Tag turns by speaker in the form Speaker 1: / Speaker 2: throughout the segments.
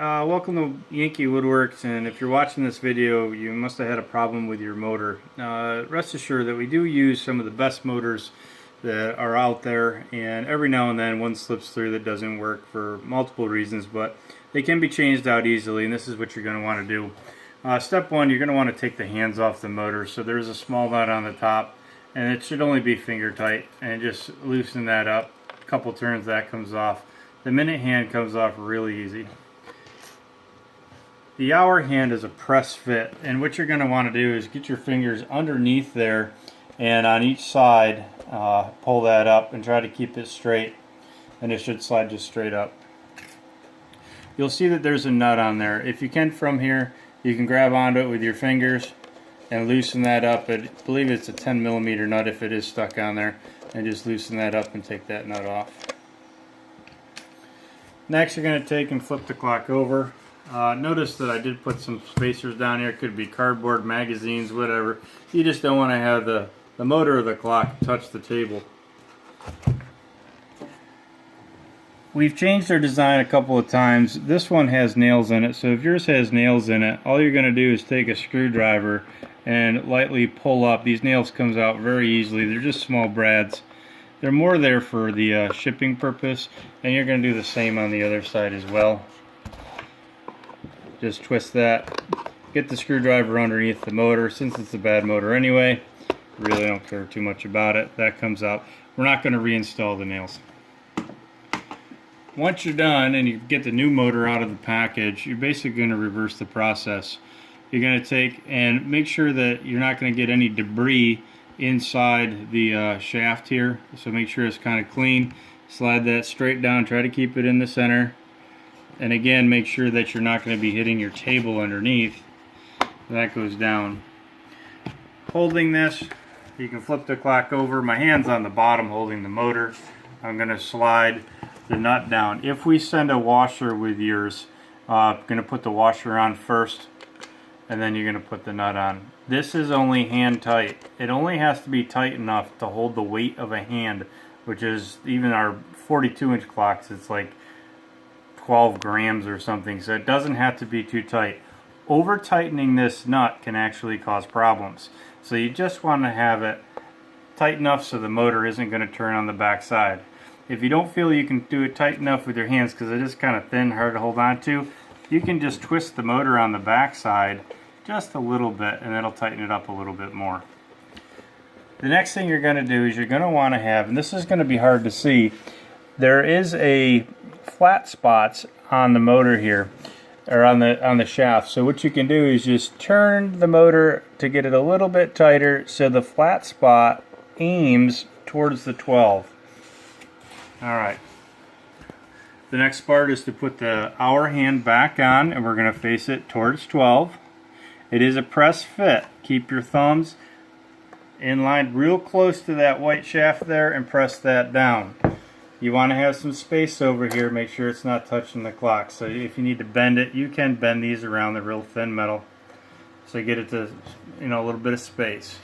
Speaker 1: Welcome to Yankee Woodworks, and if you're watching this video, you must have had a problem with your motor. Rest assured that we do use some of the best motors that are out there, and every now and then one slips through that doesn't work for multiple reasons, but they can be changed out easily, and this is what you're going to want to do. Step one, you're going to want to take the hands off the motor. So there's a small nut on the top, and it should only be finger tight, and just loosen that up. A couple turns, that comes off. The minute hand comes off really easy. The hour hand is a press fit, and what you're going to want to do is get your fingers underneath there and on each side pull that up and try to keep it straight, and it should slide just straight up. You'll see that there's a nut on there. If you can from here, you can grab onto it with your fingers and loosen that up. I believe it's a 10mm nut if it is stuck on there, and just loosen that up and take that nut off. Next, you're going to take and flip the clock over. Notice that I did put some spacers down here. It could be cardboard, magazines, whatever. You just don't want to have the motor of the clock touch the table. We've changed our design a couple of times. This one has nails in it, so if yours has nails in it, all you're going to do is take a screwdriver and lightly pull up. These nails comes out very easily. They're just small brads. They're more there for the shipping purpose, and you're going to do the same on the other side as well. Just twist that, get the screwdriver underneath the motor. Since it's a bad motor anyway, really don't care too much about it. That comes out. We're not going to reinstall the nails. Once you're done and you get the new motor out of the package, you're basically going to reverse the process. You're going to take and make sure that you're not going to get any debris inside the shaft here. So make sure it's kind of clean. Slide that straight down, try to keep it in the center. And again, make sure that you're not going to be hitting your table underneath. That goes down. Holding this, you can flip the clock over. My hand's on the bottom holding the motor. I'm going to slide the nut down. If we send a washer with yours, I'm going to put the washer on first, and then you're going to put the nut on. This is only hand tight. It only has to be tight enough to hold the weight of a hand, which is even our 42-inch clocks. It's like 12 grams or something, so it doesn't have to be too tight. Over tightening this nut can actually cause problems, so you just want to have it tight enough so the motor isn't going to turn on the back side. If you don't feel you can do it tight enough with your hands because it is kind of thin, hard to hold on to, you can just twist the motor on the back side just a little bit, and that'll tighten it up a little bit more. The next thing you're going to do is you're going to want to have, and this is going to be hard to see, there is a flat spots on the motor here, or on the shaft. So what you can do is just turn the motor to get it a little bit tighter so the flat spot aims towards the 12. Alright. The next part is to put the hour hand back on, and we're going to face it towards 12. It is a press fit. Keep your thumbs in line real close to that white shaft there and press that down. You want to have some space over here, make sure it's not touching the clock. So if you need to bend it, you can bend these around the real thin metal. So you get it to, a little bit of space.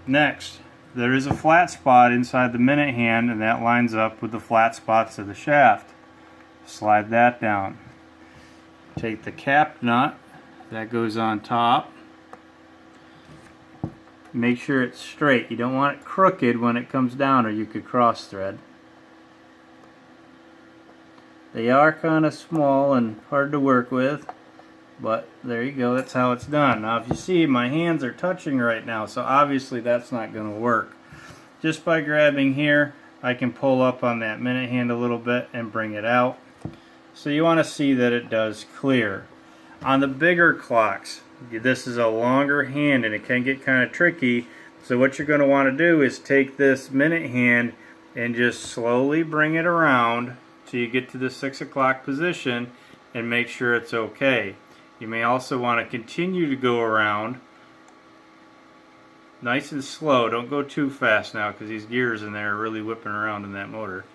Speaker 1: Next, there is a flat spot inside the minute hand, and that lines up with the flat spots of the shaft. Slide that down. Take the cap nut, that goes on top. Make sure it's straight. You don't want it crooked when it comes down, or you could cross thread. They are kind of small and hard to work with, but there you go, that's how it's done. Now if you see, my hands are touching right now, so obviously that's not going to work. Just by grabbing here, I can pull up on that minute hand a little bit and bring it out. So you want to see that it does clear. On the bigger clocks, this is a longer hand and it can get kind of tricky, so what you're going to want to do is take this minute hand and just slowly bring it around till you get to the 6 o'clock position and make sure it's okay. You may also want to continue to go around nice and slow. Don't go too fast now because these gears in there are really whipping around in that motor.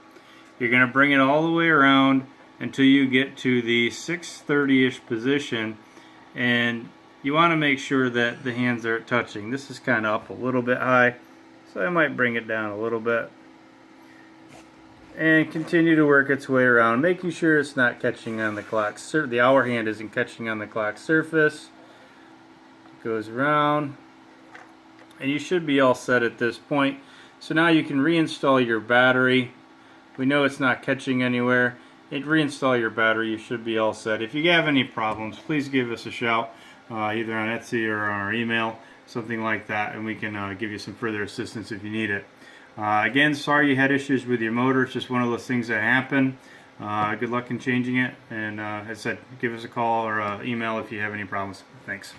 Speaker 1: You're going to bring it all the way around until you get to the 6:30-ish position, and you want to make sure that the hands are touching. This is kind of up a little bit high, so I might bring it down a little bit. and continue to work its way around, making sure it's not catching on the clock. The hour hand isn't catching on the clock surface. It goes around, and you should be all set at this point. So now you can reinstall your battery. We know it's not catching anywhere. Reinstall your battery. You should be all set. If you have any problems, please give us a shout, either on Etsy or on our email, something like that, and we can give you some further assistance if you need it. Again, sorry you had issues with your motor. It's just one of those things that happen. Good luck in changing it, and as I said, give us a call or email if you have any problems. Thanks.